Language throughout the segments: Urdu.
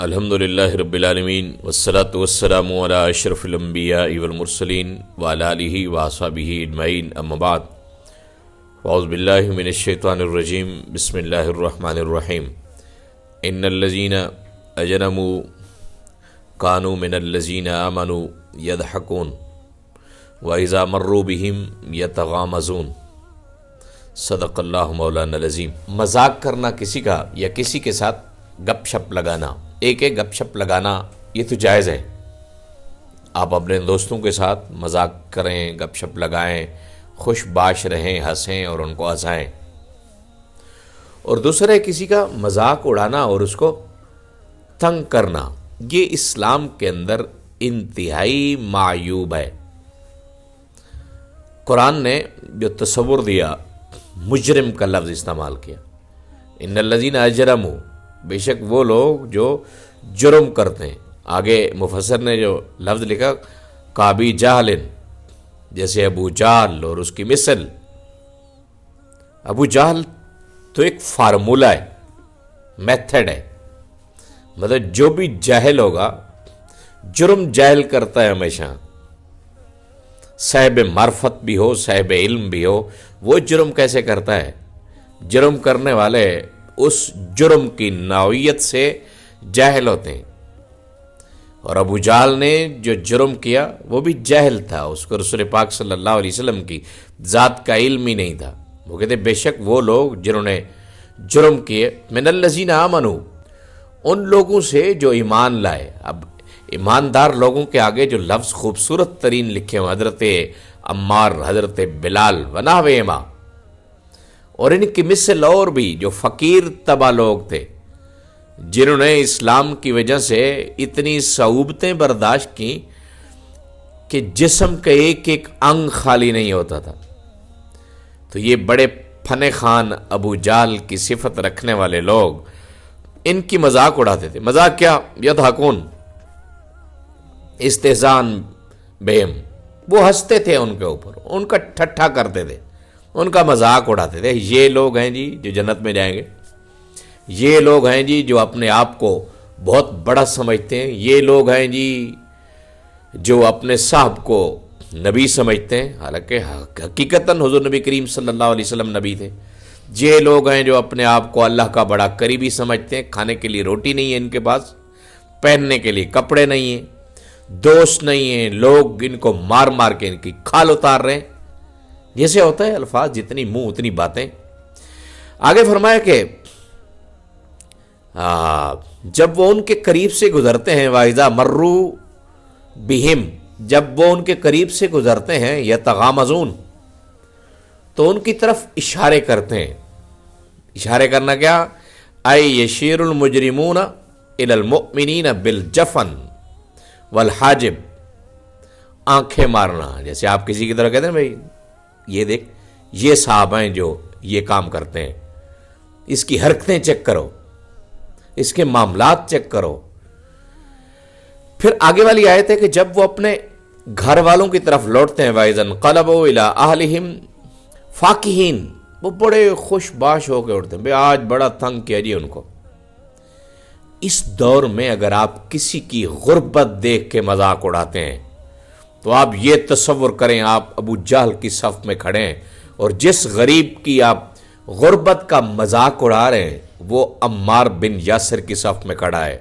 الحمدللہ رب العالمین والصلاة والسلام علی اشرف الانبیاء والمرسلین وعلی آلہ واصحابہ اجمعین اما بعد اعوذ باللہ من الشیطان الرجیم بسم اللہ الرحمن الرحیم ان الذین اجرموا کانوا من الذین آمنوا یضحکون واذا مروا بہم یتغامزون صدق اللہ مولانا العظیم۔ مذاق کرنا کسی کا یا کسی کے ساتھ گپ شپ لگانا، ایک گپ شپ لگانا یہ تو جائز ہے، آپ اپنے دوستوں کے ساتھ مذاق کریں، گپ شپ لگائیں، خوش باش رہیں، ہنسیں اور ان کو ہنسائیں۔ اور دوسرا ہے کسی کا مذاق اڑانا اور اس کو تنگ کرنا، یہ اسلام کے اندر انتہائی معیوب ہے۔ قرآن نے جو تصور دیا، مجرم کا لفظ استعمال کیا، ان الذین اجرموا، بے شک وہ لوگ جو جرم کرتے ہیں۔ آگے مفسر نے جو لفظ لکھا کابی جہل، جیسے ابو جہل اور اس کی مثل۔ ابو جہل تو ایک فارمولہ ہے، میتھڈ ہے، مطلب جو بھی جاہل ہوگا جرم جاہل کرتا ہے ہمیشہ، صاحب معرفت بھی ہو صاحب علم بھی ہو، وہ جرم کیسے کرتا ہے؟ جرم کرنے والے اس جرم کی نوعیت سے جاہل ہوتے ہیں، اور ابو جہل نے جو جرم کیا وہ بھی جاہل تھا، اس کو رسول پاک صلی اللہ علیہ وسلم کی ذات کا علم ہی نہیں تھا۔ وہ کہتے بے شک وہ لوگ جنہوں نے جرم کیے، من الذین آمنوا، ان لوگوں سے جو ایمان لائے۔ اب ایماندار لوگوں کے آگے جو لفظ خوبصورت ترین لکھے ہیں، حضرت عمار، حضرت بلال ونحوہما، اور ان کی مثل اور بھی جو فقیر طبع لوگ تھے، جنہوں نے اسلام کی وجہ سے اتنی صعوبتیں برداشت کی کہ جسم کا ایک ایک انگ خالی نہیں ہوتا تھا۔ تو یہ بڑے فن خان ابو جہل کی صفت رکھنے والے لوگ ان کی مذاق اڑاتے تھے۔ مذاق کیا؟ یضحکون، استہزاء بہم، وہ ہنستے تھے ان کے اوپر، ان کا ٹھٹھا کرتے تھے، ان کا مذاق اڑاتے تھے۔ یہ لوگ ہیں جی جو جنت میں جائیں گے، یہ لوگ ہیں جی جو اپنے آپ کو بہت بڑا سمجھتے ہیں، یہ لوگ ہیں جی جو اپنے صاحب کو نبی سمجھتے ہیں، حالانکہ حقیقتاً حضور نبی کریم صلی اللہ علیہ وسلم نبی تھے۔ یہ لوگ ہیں جو اپنے آپ کو اللہ کا بڑا قریبی سمجھتے ہیں، کھانے کے لیے روٹی نہیں ہے ان کے پاس، پہننے کے لیے کپڑے نہیں ہیں، دوست نہیں ہیں، لوگ ان کو مار مار کے ان کی کھال اتار رہے ہیں۔ جیسے ہوتا ہے الفاظ جتنی منہ اتنی باتیں۔ آگے فرمایا کہ جب وہ ان کے قریب سے گزرتے ہیں، وَإِذَا مَرُّوا بِهِمْ، جب وہ ان کے قریب سے گزرتے ہیں، یتغامزون، تو ان کی طرف اشارے کرتے ہیں۔ اشارے کرنا کیا؟ اَيْ يَشِيرُ الْمُجْرِمُونَ إِلَى الْمُؤْمِنِينَ بِالْجَفْنِ وَالْحَاجِبِ، آنکھیں مارنا، جیسے آپ کسی کی طرف کہتے ہیں بھائی یہ دیکھ، یہ صاحب ہیں جو یہ کام کرتے ہیں، اس کی حرکتیں چیک کرو، اس کے معاملات چیک کرو۔ پھر آگے والی آیت ہے کہ جب وہ اپنے گھر والوں کی طرف لوٹتے ہیں، وَإِذَا انقلبوا إِلَىٰ أَهْلِهِمْ فَاكِهِينَ، وہ بڑے خوش باش ہو کے اٹھتے ہیں، بھائی آج بڑا تنگ کیا جی ان کو۔ اس دور میں اگر آپ کسی کی غربت دیکھ کے مذاق اڑاتے ہیں تو آپ یہ تصور کریں آپ ابو جہل کی صف میں کھڑے ہیں، اور جس غریب کی آپ غربت کا مذاق اڑا رہے ہیں وہ عمار بن یاسر کی صف میں کھڑا ہے،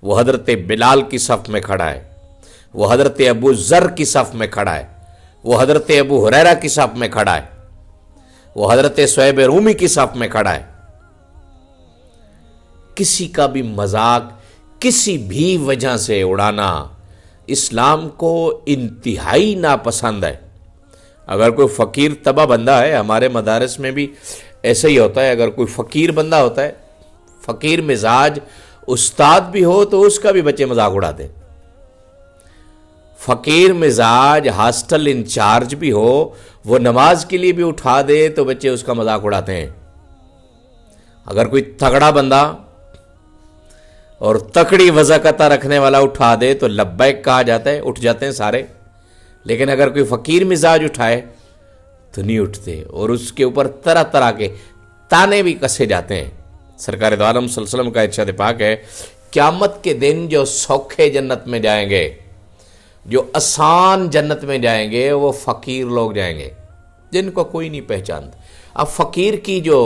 وہ حضرت بلال کی صف میں کھڑا ہے، وہ حضرت ابو ذر کی صف میں کھڑا ہے، وہ حضرت ابو ہریرہ کی صف میں کھڑا ہے، وہ حضرت صہیب رومی کی صف میں کھڑا ہے۔ کسی کا بھی مذاق کسی بھی وجہ سے اڑانا اسلام کو انتہائی ناپسند ہے۔ اگر کوئی فقیر طبع بندہ ہے، ہمارے مدارس میں بھی ایسا ہی ہوتا ہے، اگر کوئی فقیر بندہ ہوتا ہے، فقیر مزاج استاد بھی ہو تو اس کا بھی بچے مذاق اڑاتے ہیں، فقیر مزاج ہاسٹل انچارج بھی ہو، وہ نماز کے لیے بھی اٹھا دے تو بچے اس کا مذاق اڑاتے ہیں۔ اگر کوئی تگڑا بندہ اور تکڑی وضاقتہ رکھنے والا اٹھا دے تو لبیک کہا جاتا ہے، اٹھ جاتے ہیں سارے، لیکن اگر کوئی فقیر مزاج اٹھائے تو نہیں اٹھتے، اور اس کے اوپر طرح طرح کے تانے بھی کسے جاتے ہیں۔ سرکار دو عالم صلی اللہ علیہ وسلم کا ارشاد پاک ہے قیامت کے دن جو سوکھے جنت میں جائیں گے، جو آسان جنت میں جائیں گے، وہ فقیر لوگ جائیں گے جن کو کوئی نہیں پہچانتا۔ اب فقیر کی جو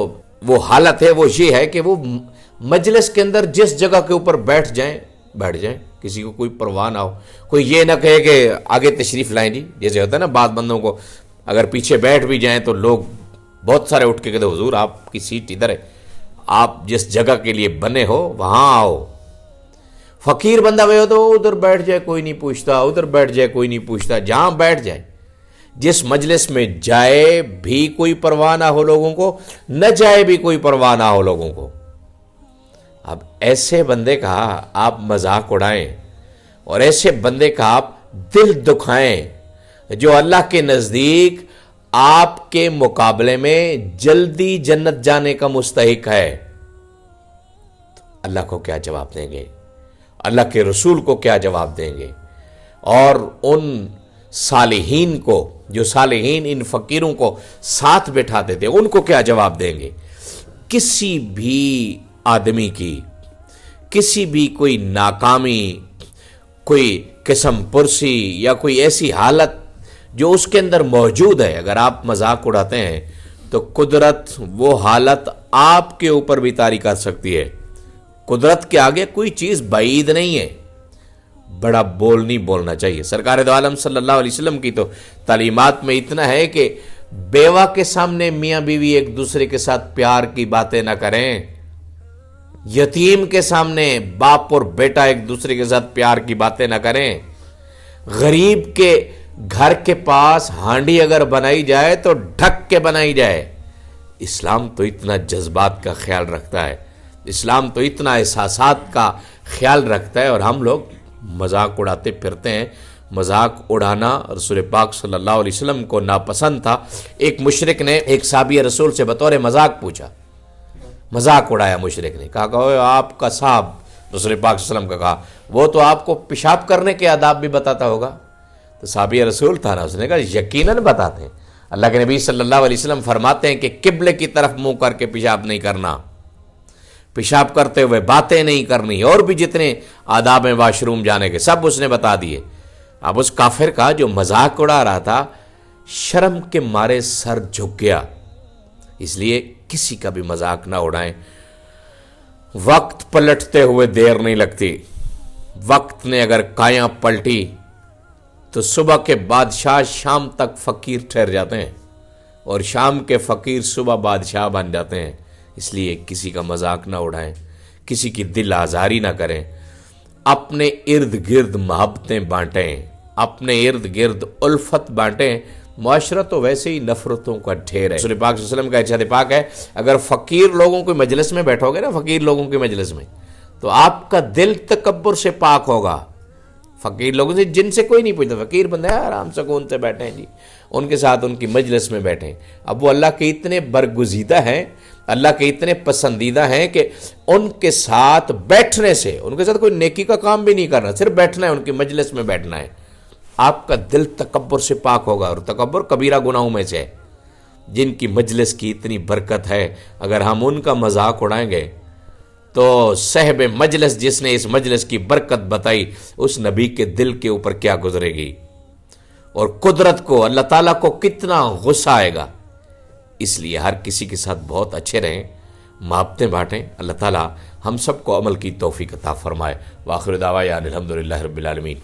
وہ حالت ہے وہ یہ ہے کہ وہ مجلس کے اندر جس جگہ کے اوپر بیٹھ جائیں، کسی کو کوئی پرواہ نہ ہو، کوئی یہ نہ کہے کہ آگے تشریف لائیں جی، جیسے ہوتا ہے نا بعض بندوں کو اگر پیچھے بیٹھ بھی جائیں تو لوگ بہت سارے اٹھ کے کہتے حضور آپ کی سیٹ ادھر ہے، آپ جس جگہ کے لیے بنے ہو وہاں آؤ۔ فقیر بندہ وہ تو ادھر بیٹھ جائے کوئی نہیں پوچھتا، ادھر بیٹھ جائے کوئی نہیں پوچھتا، جہاں بیٹھ جائے، جس مجلس میں جائے بھی کوئی پرواہ نہ ہو لوگوں کو، نہ جائے بھی کوئی پرواہ نہ ہو لوگوں کو۔ اب ایسے بندے کا آپ مذاق اڑائیں اور ایسے بندے کا آپ دل دکھائیں جو اللہ کے نزدیک آپ کے مقابلے میں جلدی جنت جانے کا مستحق ہے، تو اللہ کو کیا جواب دیں گے؟ اللہ کے رسول کو کیا جواب دیں گے؟ اور ان صالحین کو، جو صالحین ان فقیروں کو ساتھ بٹھاتے تھے، ان کو کیا جواب دیں گے؟ کسی بھی آدمی کی، کسی بھی کوئی ناکامی، کوئی قسم پرسی یا کوئی ایسی حالت جو اس کے اندر موجود ہے، اگر آپ مذاق اڑاتے ہیں تو قدرت وہ حالت آپ کے اوپر بھی طاری کر سکتی ہے۔ قدرت کے آگے کوئی چیز بعید نہیں ہے۔ بڑا بول نہیں بولنا چاہیے۔ سرکار دو عالم صلی اللہ علیہ وسلم کی تو تعلیمات میں اتنا ہے کہ بیوہ کے سامنے میاں بیوی ایک دوسرے کے ساتھ پیار کی باتیں نہ کریں، یتیم کے سامنے باپ اور بیٹا ایک دوسرے کے ساتھ پیار کی باتیں نہ کریں، غریب کے گھر کے پاس ہانڈی اگر بنائی جائے تو ڈھک کے بنائی جائے۔ اسلام تو اتنا جذبات کا خیال رکھتا ہے، اسلام تو اتنا احساسات کا خیال رکھتا ہے، اور ہم لوگ مذاق اڑاتے پھرتے ہیں۔ مذاق اڑانا رسول پاک صلی اللہ علیہ وسلم کو ناپسند تھا۔ ایک مشرک نے ایک صحابی رسول سے بطور مذاق پوچھا، مذاق اڑایا مشرک نے، کہا کہ آپ کا صاحب رسول پاک صلی اللہ علیہ وسلم کا کہا وہ تو آپ کو پیشاب کرنے کے آداب بھی بتاتا ہوگا۔ تو صحابی رسول تھا نا، اس نے کہا یقیناً بتاتے ہیں، اللہ کے نبی صلی اللہ علیہ وسلم فرماتے ہیں کہ قبلے کی طرف منہ کر کے پیشاب نہیں کرنا، پیشاب کرتے ہوئے باتیں نہیں کرنی، اور بھی جتنے آداب ہیں واش روم جانے کے سب اس نے بتا دیے۔ اب اس کافر کا جو مذاق اڑا رہا تھا شرم کے مارے سر جھک گیا۔ اس لیے کسی کا بھی مذاق نہ اڑائیں۔ وقت پلٹتے ہوئے دیر نہیں لگتی، وقت نے اگر کایاں پلٹی تو صبح کے بادشاہ شام تک فقیر ٹھہر جاتے ہیں، اور شام کے فقیر صبح بادشاہ بن جاتے ہیں۔ اس لیے کسی کا مذاق نہ اڑائیں، کسی کی دل آزاری نہ کریں، اپنے ارد گرد محبتیں بانٹیں، اپنے ارد گرد الفت بانٹیں۔ معاشرہ تو ویسے ہی نفرتوں کا ڈھیر ہے۔ رسول پاک صلی اللہ علیہ وسلم کا ارشاد پاک ہے، اگر فقیر لوگوں کی مجلس میں بیٹھو گے نا، فقیر لوگوں کی مجلس میں، تو آپ کا دل تکبر سے پاک ہوگا۔ فقیر لوگوں سے جن سے کوئی نہیں پوچھتا، فقیر بندے آرام سکون سے بیٹھیں جی، ان کے ساتھ ان کی مجلس میں بیٹھیں۔ اب وہ اللہ کے اتنے برگزیدہ ہیں، اللہ کے اتنے پسندیدہ ہیں کہ ان کے ساتھ بیٹھنے سے، ان کے ساتھ کوئی نیکی کا کام بھی نہیں کرنا، صرف بیٹھنا ہے، ان کی مجلس میں بیٹھنا ہے، آپ کا دل تکبر سے پاک ہوگا۔ اور تکبر کبیرہ گناہوں میں سے ہے۔ جن کی مجلس کی اتنی برکت ہے، اگر ہم ان کا مذاق اڑائیں گے تو صاحب مجلس جس نے اس مجلس کی برکت بتائی، اس نبی کے دل کے اوپر کیا گزرے گی، اور قدرت کو، اللہ تعالیٰ کو کتنا غصہ آئے گا۔ اس لیے ہر کسی کے ساتھ بہت اچھے رہیں، محبتیں بانٹیں۔ اللہ تعالیٰ ہم سب کو عمل کی توفیق عطا فرمائے۔ وآخر دعوانا الحمدللہ رب العالمین۔